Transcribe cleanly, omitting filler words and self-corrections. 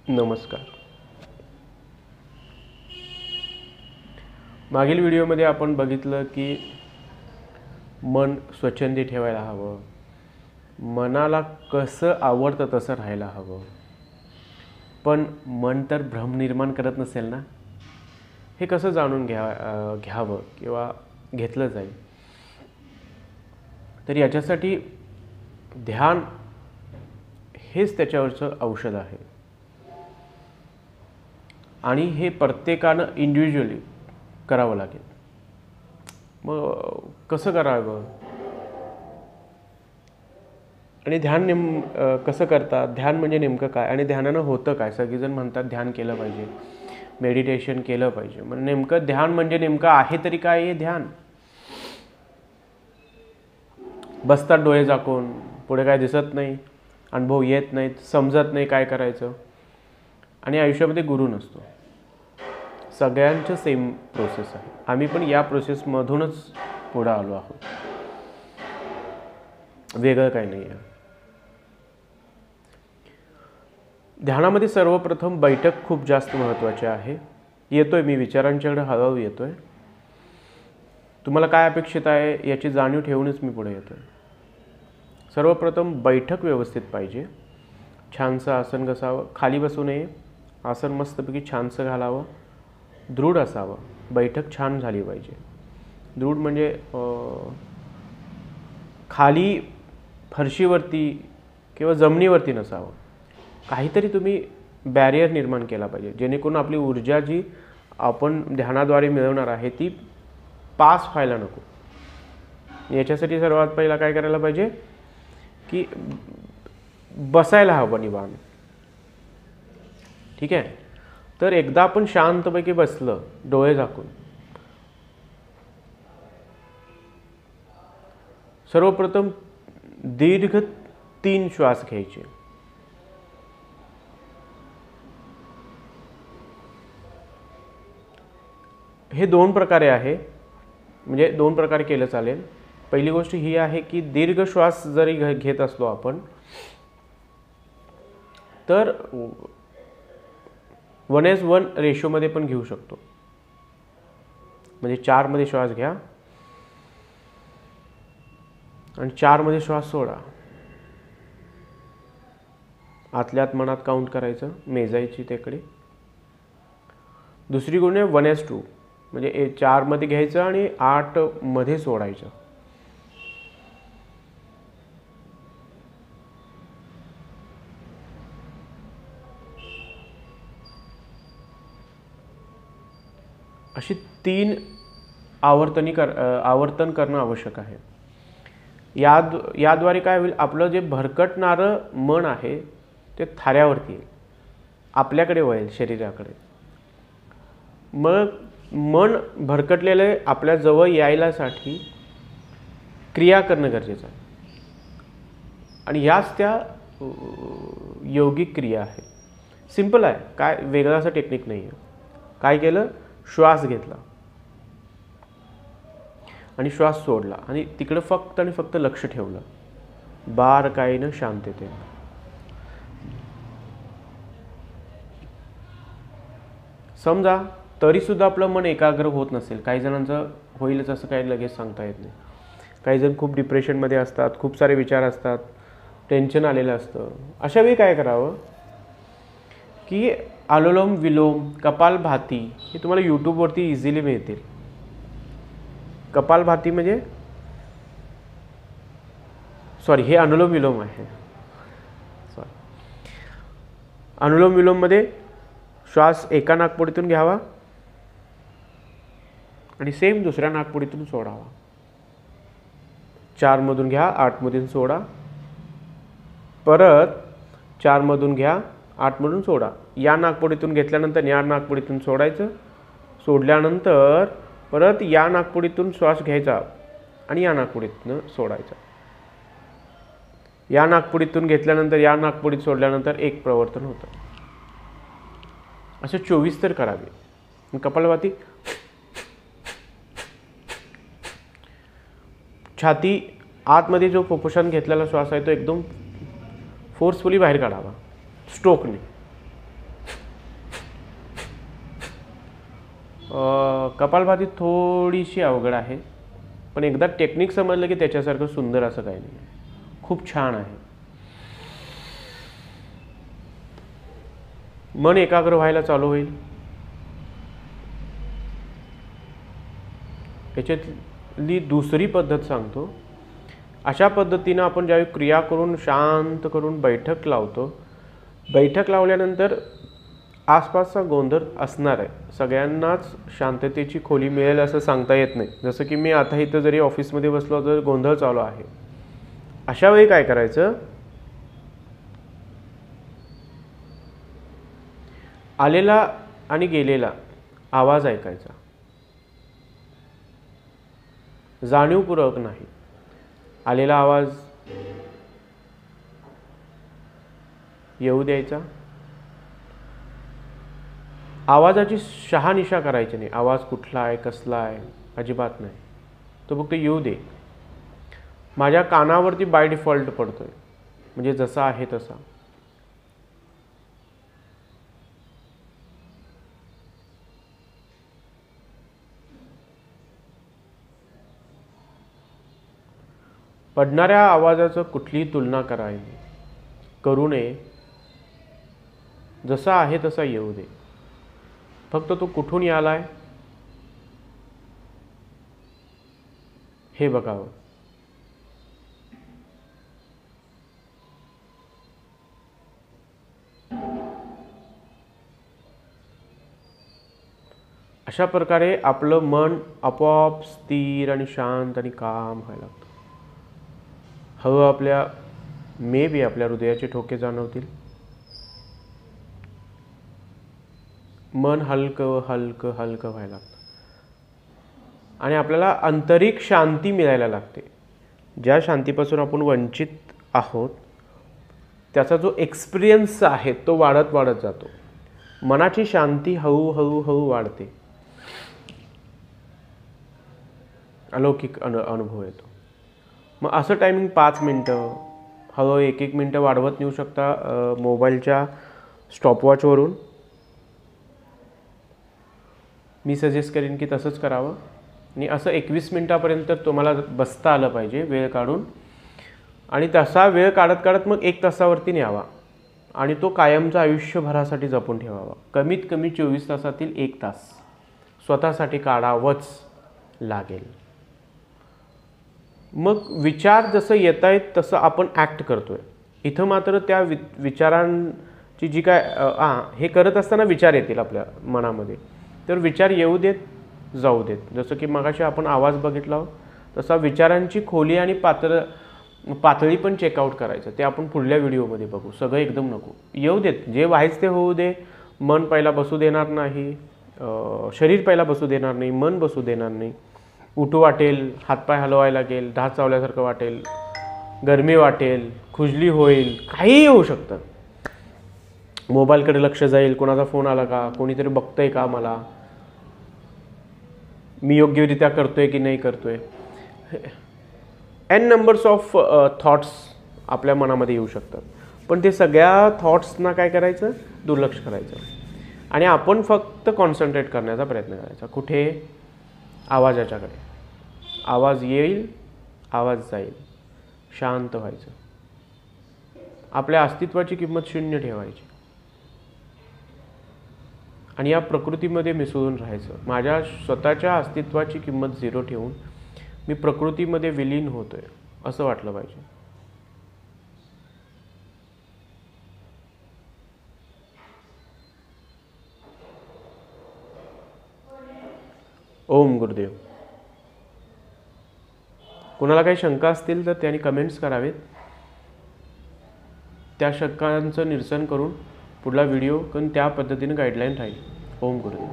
नमस्कार. मागील व्हिडिओमध्ये आपण बघितलं की मन स्वच्छंदी ठेवायला हवं, मनाला कसं आवडतं तसं राहायला हवं. पण मन तर भ्रम निर्माण करत नसेल ना, हे कसं जाणून घ्यावं किंवा घेतलं जाईल. तर याच्यासाठी ध्यान हेच त्याच्यावरचं औषध आहे. आणि हे प्रत्येकानं इंडिव्हिज्युअली करावं लागेल. मग कसं करावं आणि ध्यान कसं करतात, ध्यान म्हणजे नेमकं काय आणि ध्यानानं होतं काय. सगळेजण म्हणतात ध्यान केलं पाहिजे, मेडिटेशन केलं पाहिजे. मग नेमकं ध्यान म्हणजे नेमकं आहे तरी काय. हे ध्यान बसतात डोळे झाकून, पुढे काय दिसत नाही, अनुभव येत नाहीत, समजत नाही काय करायचं आणि आयुष्यामध्ये गुरु नसतो. सगळ्यांचं सेम प्रोसेस आहे. आम्ही पण या प्रोसेसमधूनच पुढे आलो आहोत, वेगळं काही नाही आहे. ध्यानामध्ये सर्वप्रथम बैठक खूप जास्त महत्त्वाची आहे. येतोय मी विचारांच्याकडे हळूहळू येतोय. तुम्हाला काय अपेक्षित आहे याची जाणीव ठेवूनच मी पुढे येतोय. सर्वप्रथम बैठक व्यवस्थित पाहिजे. छानसं आसन घसावं, खाली बसू नये, आसन मस्तपैकी छानसं घालावं, दृढ असावं. बैठक छान झाली पाहिजे. दृढ म्हणजे खाली फरशीवरती किंवा जमिनीवरती नसावं. काहीतरी तुम्ही बॅरियर निर्माण केला पाहिजे, जेणेकरून आपली ऊर्जा जी आपण ध्यानाद्वारे मिळवणार आहे ती पास व्हायला नको. याच्यासाठी सर्वात पहिला काय करायला पाहिजे की बसायला हवं निवांत. ठीक आहे. तर एकदा आपण शांतपैकी बसलं डोळे झाकून, सर्वप्रथम दीर्घ 3 श्वास घ्यायचे. हे 2 प्रकारे आहे, म्हणजे 2 प्रकारे केलं चालेल. पहिली गोष्ट ही आहे की दीर्घ श्वास जरी घेत असलो आपण तर 1:1 रेशोमध्ये पण घेऊ शकतो. म्हणजे 4 मध्ये श्वास घ्या आणि 4 मध्ये श्वास सोडा. आतल्यात मनात काउंट करायचं, मेजायची तेकडे. दुसरी गोष्ट 1:2 म्हणजे 4 मध्ये घ्यायचं आणि 8 मध्ये सोडायचं. अशी 3 आवर्तन करणं आवश्यक आहे. याद्वारे काय होईल, आपलं जे भरकटणारं मन आहे ते थाऱ्यावरती येईल, आपल्याकडे वळेल, शरीराकडे. मग मन भरकटलेलं आपल्या जवळ यायलासाठी क्रिया करणं गरजेचं आहे. आणि याच त्या योगिक क्रिया आहे. सिंपल आहे, काय वेगळं असं टेक्निक नाही आहे. काय केलं, श्वास घेतला आणि श्वास सोडला आणि तिकडे फक्त आणि फक्त लक्ष ठेवलं, बारकाईनं, शांततेनं. समजा तरी सुद्धा आपलं मन एकाग्र होत नसेल. काही जणांचं होईलच असं काही लगेच सांगता येत नाही. काही जण खूप डिप्रेशनमध्ये असतात, खूप सारे विचार असतात, टेन्शन आलेलं असतं. अशा वेळी काय करावं की अनुलोम विलोम, कपालभाती हे तुम्हाला यूट्यूबवरती इझिली मिळतील. कपालभाती म्हणजे हे अनुलोम विलोम आहे. अनुलोम विलोममध्ये श्वास एका नाकपुडीतून घ्यावा आणि सेम दुसऱ्या नाकपुडीतून सोडावा. 4 मधून घ्या, 8 मधून सोडा. परत 4 मधून घ्या, 8 मधून सोडा. या नाकपुडीतून घेतल्यानंतर या नाकपुडीतून सोडायचं. सोडल्यानंतर परत या नाकपुडीतून श्वास घ्यायचा आणि या नाकपुडीतून सोडायचा. या नाकपुडीतून घेतल्यानंतर या नाकपुडीत सोडल्यानंतर एक प्रवर्तन होतं. असे 24 तर करावे. कपालभाती छाती आतमध्ये जो फुफ्फुसात घेतलेला श्वास आहे तो एकदम फोर्सफुली बाहेर काढावा, स्ट्रोकने. कपालभाती थोडीशी अवघड आहे, पण एकदा टेक्निक समजलं की त्याच्यासारखं सुंदर असं काही नाही, खूप छान आहे. मन एकाग्र व्हायला चालू होईल. याच्यातली दुसरी पद्धत सांगतो. अशा पद्धतीनं आपण ज्यावेळी क्रिया करून शांत करून बैठक लावतो, बैठक लावल्यानंतर आसपासचा गोंधळ असणार आहे. सगळ्यांनाच शांततेची खोली मिळेल असं सांगता येत नाही. जसं की मी आता इथं जरी ऑफिसमध्ये बसलो तर गोंधळ चालू आहे. अशा वेळी काय करायचं, आलेला आणि गेलेला आवाज ऐकायचा, जाणीवपूर्वक नाही. आलेला आवाज येऊ द्यायचा. आवाजाची शहानिशा करायची नाही. आवाज कुठला आहे, कसला आहे, अजिबात नाही. तो फक्त येऊ दे. माझ्या कानावरती बाय डिफॉल्ट पडतोय, म्हणजे जसा आहे तसा. पडणाऱ्या आवाजाचं कुठलीही तुलना करू नये. जसा आहे तसा येऊ दे. फक्त तो कुठून यालाय हे बघावं. अशा प्रकारे आपलं मन आपोआप स्थिर आणि शांत आणि काम व्हायला लागतं. हळूहळू आपल्या आपल्या हृदयाचे ठोके जाणवतील. मन हलकं हलकं हलकं व्हायला लागतं आणि आपल्याला आंतरिक शांती मिळायला लागते. ज्या शांतीपासून आपण वंचित आहोत त्याचा जो एक्सपिरियन्स आहे तो वाढत वाढत जातो. मनाची शांती हळूहळू वाढते. अलौकिक अनुभव येतो. मग असं टायमिंग 5 मिनटं, हळूहळू 1-1 मिनटं वाढवत नेऊ शकता मोबाईलच्या स्टॉपवॉचवरून. मी सजेस्ट करेन की तसंच करावं. आणि असं 21 मिनटापर्यंत तुम्हाला बसता आलं पाहिजे वेळ काढून. आणि तसा वेळ काढत काढत मग 1 तासावरती न्यावा आणि तो कायमचा आयुष्यभरासाठी जपून ठेवावा. कमीत कमी 24 तासातील 1 तास स्वतःसाठी काढावंच लागेल. मग विचार जसं येत आहेत तसं आपण ॲक्ट करतोय. इथं मात्र त्या विचारांची जी काय हे करत असताना विचार येतील आपल्या मनामध्ये, तर विचार येऊ देत, जाऊ देत. जसं की मगाशी आपण आवाज बघितला तसा विचारांची खोली आणि पातळी पण चेकआउट करायचं. ते आपण पुढल्या व्हिडिओमध्ये बघू. सगळं एकदम नको. येऊ देत, जे व्हायचं ते होऊ दे. मन पहिला बसू देणार नाही, शरीर पहिला बसू देणार नाही, मन बसू देणार नाही. उठू वाटेल, हातपाय हलवायला लागेल, ढास चावल्यासारखं वाटेल, गरमी वाटेल, खुजली होईल, काहीही होऊ शकतं. मोबाईलकडे लक्ष जाईल, कोणाचा फोन आला का, कोणीतरी बघतंय का मला, मी योग्यरित्या करतोय की नाही करतोय. एन नंबर्स ऑफ थॉट्स आपल्या मनामध्ये येऊ शकतात. पण ते सगळ्या थॉट्सना काय करायचं, दुर्लक्ष करायचं आणि आपण फक्त कॉन्सन्ट्रेट करण्याचा प्रयत्न करायचा. कुठे, आवाजाच्याकडे. आवाज येईल, आवाज जाईल, शांत व्हायचं. आपल्या अस्तित्वाची किंमत 0 ठेवायची आणि या प्रकृतीमध्ये मिसळून राहायचं. माझ्या स्वतःच्या अस्तित्वाची किंमत 0 ठेवून मी प्रकृतीमध्ये विलीन होतोय असं वाटलं पाहिजे. ओम गुरुदेव. कुणाला काही शंका असतील तर त्यांनी कमेंट्स करावेत. त्या शंकांचं निरसन करून पुढला व्हिडिओ करून त्या पद्धतीने गाईडलाईन राहील. ओम गुरुदेव.